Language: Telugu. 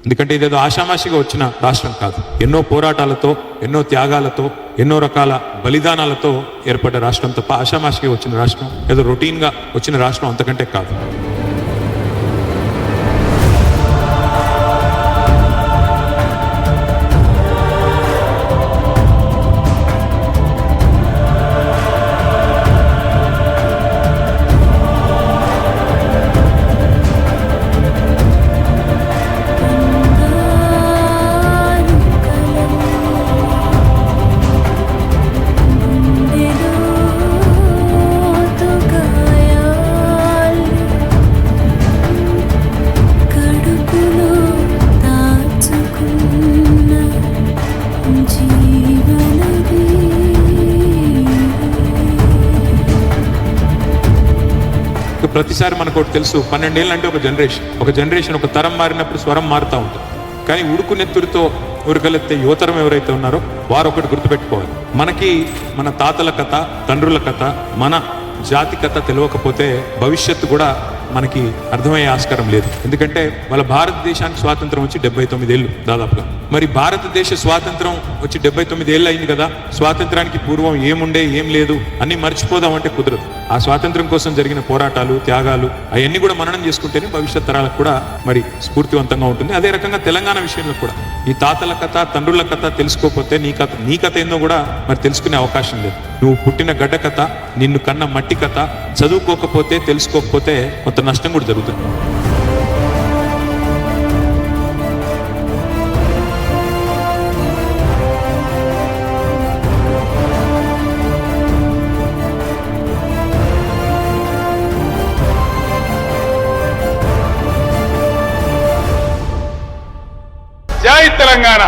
ఎందుకంటే ఇదేదో ఆషామాషిగా వచ్చిన రాష్ట్రం కాదు. ఎన్నో పోరాటాలతో, ఎన్నో త్యాగాలతో, ఎన్నో రకాల బలిదానాలతో ఏర్పడ్డ రాష్ట్రం తప్ప ఆషామాషిగా వచ్చిన రాష్ట్రం, ఏదో రొటీన్గా వచ్చిన రాష్ట్రం అంతకంటే కాదు. ప్రతిసారి మనకు ఒకటి తెలుసు, 12 ఏళ్ళు అంటే ఒక జనరేషన్ ఒక తరం మారినప్పుడు స్వరం మారుతూ ఉంటుంది. కానీ ఉడుకు నెత్తుడితో ఉరకలెత్తే యువతరం ఎవరైతే ఉన్నారో వారు ఒకటి గుర్తుపెట్టుకోవాలి. మనకి మన తాతల కథ, తండ్రుల కథ, మన జాతి కథ తెలియకపోతే భవిష్యత్తు కూడా మనకి అర్థమయ్యే ఆస్కారం లేదు. ఎందుకంటే వాళ్ళ భారతదేశానికి స్వాతంత్రం వచ్చి 79 ఏళ్ళు దాదాపుగా. మరి భారతదేశ స్వాతంత్రం వచ్చి 79 ఏళ్ళు అయింది కదా, స్వాతంత్రానికి పూర్వం ఏముండే ఏం లేదు అన్ని మర్చిపోదాం అంటే కుదరదు. ఆ స్వాతంత్రం కోసం జరిగిన పోరాటాలు, త్యాగాలు అవన్నీ కూడా మననం చేసుకుంటేనే భవిష్యత్ తరాలకు కూడా మరి స్ఫూర్తివంతంగా ఉంటుంది. అదే రకంగా తెలంగాణ విషయంలో కూడా ఈ తాతల కథ, తండ్రుల కథ తెలుసుకోకపోతే నీ కథ ఏందో కూడా మరి తెలుసుకునే అవకాశం లేదు. నువ్వు పుట్టిన గడ్డ కథ, నిన్ను కన్న మట్టి కథ చదువుకోకపోతే, తెలుసుకోకపోతే కొంత నష్టం కూడా జరుగుతుంది. జై తెలంగాణ.